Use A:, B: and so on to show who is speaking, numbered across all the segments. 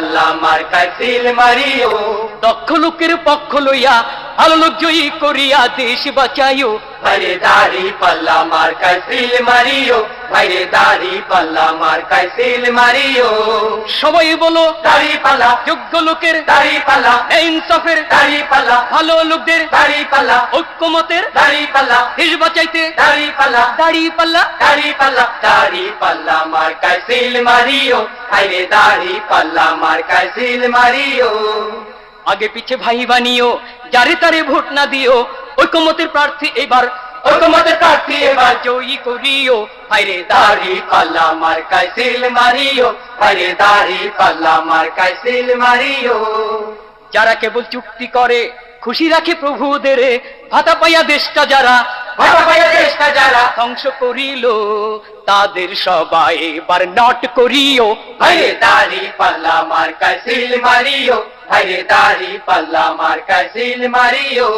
A: পাল্লা মার্কায় seal Mario,
B: দক্ষ লোকের পক্ষ লইয়া ভালো লোক জয়ী করিয়া দেশ বাঁচাইও।
A: ভাইরে দাড়ি পাল্লা মার্কায় সিল মারিও, ভাইরে দাড়ি পাল্লা মার্কায় সিল মারিও।
B: সবাই বলো
A: দাড়ি পাল্লা,
B: যোগ্য লোকের
A: দাড়ি পাল্লা,
B: ইনসাফের
A: দাড়ি পাল্লা,
B: ভালো লোকদের
A: দাড়ি পাল্লা,
B: ঐক্যমতের
A: দাড়ি পাল্লা,
B: দেশ বাঁচাইতে
A: দাড়ি পাল্লা,
B: দাড়ি পাল্লা।
A: দাড়ি পাল্লা, দাড়ি পাল্লা মার্কায় সিল মারিও, ভাইরে দাড়ি পাল্লা মার্কায় সিল মারিও।
B: আগে পিছে ভাই বানিও, যারে তারে ভোট না দিও, ঐক্যমতের প্রার্থী এবার,
A: ঐক্যমতের প্রার্থী এবার
B: জয়ী করিও।
A: ভাইরে দাড়ি পাল্লা মার্কায় সিল মারিও, ভাইরে দাড়ি পাল্লা মার্কায় সিল মারিও।
B: যারা কেবল চুক্তি করে খুশি রাখে প্রভুদের, ভাতা পাইয়া দেশটা যারা,
A: ভাতা পাইয়া দেশটা যারা
B: ধ্বংস করিল, তাদের সবাই এবার নট করিও।
A: ভাইরে দাড়ি পাল্লা মার্কায় সিল মারিও, ভাইরে দাড়ি পাল্লা মার্কায় সিল মারিও।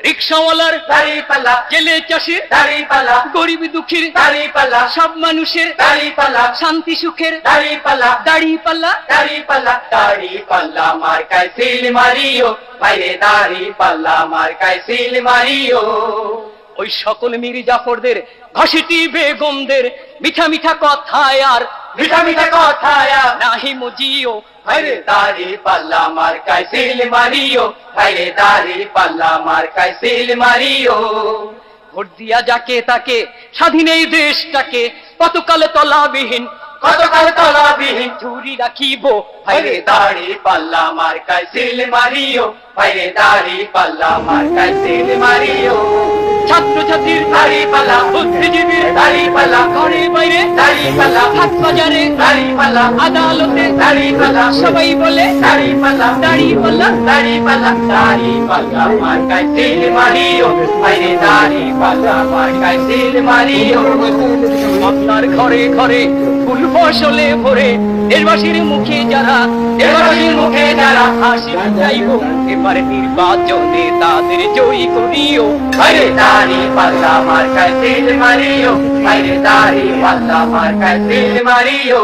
B: রিক্সাওয়ালার,
A: দাড়ি পাল্লা,
B: জেলে চাষির,
A: দাড়ি পাল্লা,
B: গরিব দুঃখীর,
A: দাড়ি পাল্লা,
B: সব মানুষের
A: দাড়ি পাল্লা,
B: শান্তি সুখের
A: দাড়ি পাল্লা,
B: দাড়ি পাল্লা।
A: দাড়ি পাল্লা, দাড়ি পাল্লা মার্কায় সিল মারিও, ভাইরে দাড়ি পাল্লা মার্কায় সিল মারিও।
B: ওই সকল মীর জাফরদের, ঘসিটি বেগমদের মিঠা মিঠা কথায় আর
A: মিঠা মিঠা কথায়
B: নাহি মজিও।
A: ভাইরে দাড়ি পাল্লা মার্কায় সিল মারিও, ভাইরে দাড়ি পাল্লা মার্কায় সিল মারিও।
B: ভোট দিয়া যাকে তাকে স্বাধীন এই দেশটাকে কতকাল তলাবিহীন,
A: কতকাল তলাবিহীন
B: ঝুরি রাখিব।
A: ভাইরে দাড়ি পাল্লা মার্কায় সিল মারিও, ভাইরে দাড়ি পাল্লা মার্কায় সিল মারিও।
B: ছাত্র ছাত্রীর
A: দাড়ি পাল্লা,
B: বুদ্ধিজীবীর
A: দাড়ি পাল্লা,
B: ঘরে বাইরে
A: দাড়ি পাল্লা,
B: হাট বাজারে
A: দাড়ি পাল্লা,
B: আদালতে
A: দাড়ি পাল্লা,
B: সবাই বলে
A: দাড়ি পাল্লা,
B: দাড়ি পাল্লা।
A: দাড়ি পাল্লা, দাড়ি পাল্লা মার্কায় সিল মারিও, ভাইরে দাড়ি পাল্লা মার্কায় সিল মারিও।
B: আপনার ঘরে ঘরে ফুল ফসলে ভরে দেশবাসীর মুখে যারা,
A: দেশবাসীর মুখে যারা
B: হাসি চাইব, এবার নির্বাচনে তাদের জয়ী করিও।
A: ভাইরে দাড়ি পাল্লা মার্কায় সিল মারিও, ভাইরে দাড়ি পাল্লা মার্কায় সিল মারিও।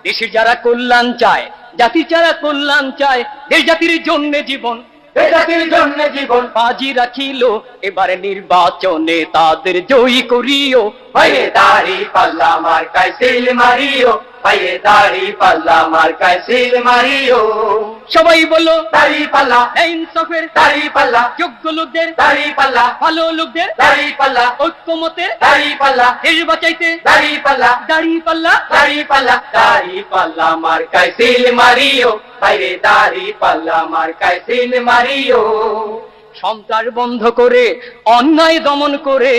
B: দেশের যারা কল্যাণ চায়, জাতির যারা কল্যাণ চায়, দেশ জাতির জন্য জীবন
A: এ জাতির জন্য জীবন
B: বাজি রাখিল, এবারে নির্বাচনে তাদের জয়ী করিও।
A: ভাইরে দাড়ি পাল্লা মার্কায় সিল মারিও, ভাইরে দাড়ি পাল্লা মার্কায় সিল মারিও।
B: সবাই বলো
A: দাড়ি পাল্লা,
B: ইনসাফের
A: দাড়ি পাল্লা,
B: যোগ্য লোকদের,
A: দাড়ি পাল্লা,
B: ভালো লোকদের
A: দাড়ি পাল্লা,
B: ঐক্যমতের
A: দাড়ি পাল্লা,
B: দেশ বাঁচাইতে
A: দাড়ি পাল্লা,
B: দাড়ি পাল্লা।
A: দাড়ি পাল্লা, দাড়ি পাল্লা মার্কায় সিল মারিও, ভাইরে দাড়ি পাল্লা মার্কায় সিল মারিও।
B: সন্ত্রাস বন্ধ করে অন্যায় দমন করে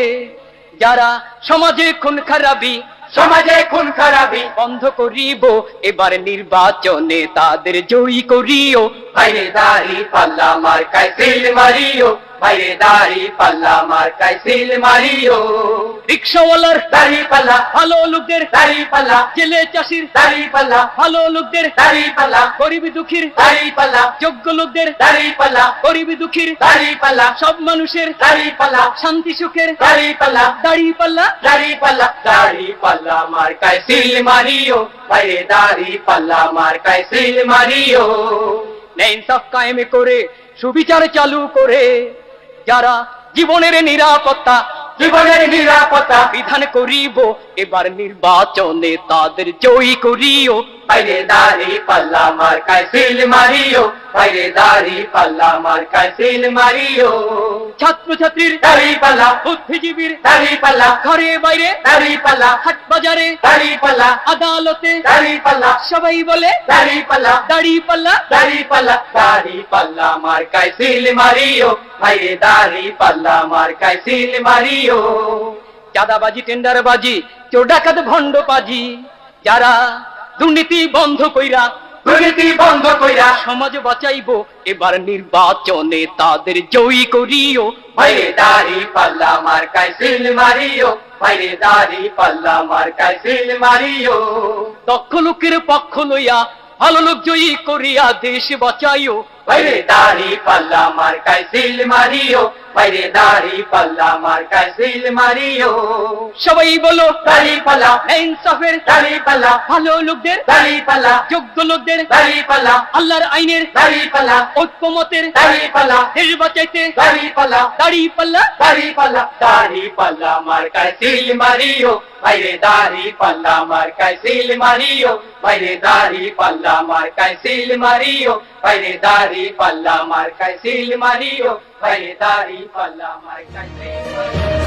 B: যারা সমাজে খুন খারাপি,
A: সমাজে খুন খারাপি
B: বন্ধ করিব, এবার নির্বাচনে তাদের জয়ী করিও।
A: ভাইরে দাড়ি পাল্লা মার্কায় সিল মারিও, ভাইরে দাড়ি পাল্লা মার্কায় সিল মারিও।
B: রিক্সাওয়ালার,
A: দাড়ি পাল্লা,
B: ভালো লোকদের,
A: দাড়ি পাল্লা,
B: জেলে চাষির,
A: দাড়ি পাল্লা,
B: ভালো লোকদের,
A: দাড়ি পাল্লা,
B: গরিব দুঃখীর,
A: দাড়ি পাল্লা,
B: যোগ্য লোকদের,
A: দাড়ি পাল্লা,
B: গরিব দুঃখীর,
A: দাড়ি পাল্লা,
B: সব মানুষের
A: দাড়ি পাল্লা,
B: শান্তি সুখের
A: দাড়ি পাল্লা,
B: দাড়ি পাল্লা।
A: দাড়ি পাল্লা, দাড়ি পাল্লা মার্কায় সিল মারিও, ভাইরে দাড়ি পাল্লা মার্কায় সিল মারিও।
B: ইনসাফ কায়েম করে সুবিচার চালু করে যারা জীবনের নিরাপত্তা,
A: জীবনের নিরাপত্তা
B: বিধান করিব, এবার নির্বাচনে তাদের জয়ী করিও।
A: ভাইরে দাড়ি পাল্লা মার্কায় সিল মারিও, ভাইরে দাড়ি পাল্লা মার্কায় সিল মারিও।
B: ছাত্র ছাত্রীর,
A: দাড়ি পাল্লা,
B: বুদ্ধিজীবীর
A: দাড়ি পাল্লা,
B: ঘরে বাইরে
A: দাড়ি পাল্লা,
B: হাট বাজারে
A: দাড়ি পাল্লা,
B: আদালতে
A: দাড়ি পাল্লা,
B: সবাই বলে
A: দাড়ি পাল্লা,
B: দাড়ি পাল্লা।
A: দাড়ি পাল্লা, দাড়ি পাল্লা মার্কায় সিল মারিও, ভাইরে দাড়ি পাল্লা মার্কায় সিল মারিও।
B: চাঁদাবাজি, টেন্ডারবাজি, চোর ডাকাত ভণ্ড পাজি যারা দুর্নীতি বন্ধ কইরা,
A: দুর্নীতি বন্ধ কইরা
B: সমাজ বাঁচাইব, এবার নির্বাচনে তাদের জয়ী করিও।
A: ভাইরে দাড়ি পাল্লা মার্কায় সিল মারিও, ভাইরে দাড়ি পাল্লা মার্কায় সিল মারিও।
B: দক্ষ লোকের পক্ষ লইয়া ভালো লোক জয়ী করিয়া দেশ বাঁচাইও।
A: ভাইরে দাড়ি পাল্লা মার্কায় সিল মারিও, ভাইরে দাড়ি পাল্লা মার্কায় সিল মারিও
B: সবাই বলো
A: দাড়ি পাল্লা
B: ইনসাফের
A: দাড়ি পাল্লা
B: ভালো লোকদের
A: দাড়ি পাল্লা
B: যোগ্য লোকদের
A: দাড়ি পাল্লা
B: আল্লাহর আইনের
A: দাড়ি পাল্লা
B: ঐক্যমতের
A: দাড়ি পাল্লা
B: দেশ বাঁচাইতে
A: দাড়ি পাল্লা
B: দাড়ি পাল্লা
A: দাড়ি পাল্লা দাড়ি পাল্লা মার্কায় সিল মারিও ভাইরে দাড়ি পাল্লা মার্কায় সিল মারিও ভাইরে দাড়ি পাল্লা মার্কায় সিল মারিও ভাইরে দাড়ি পাল্লা মার্কায় সিল মারিও ভাইরে দাড়ি পাল্লা মার্কায় সিল মারিও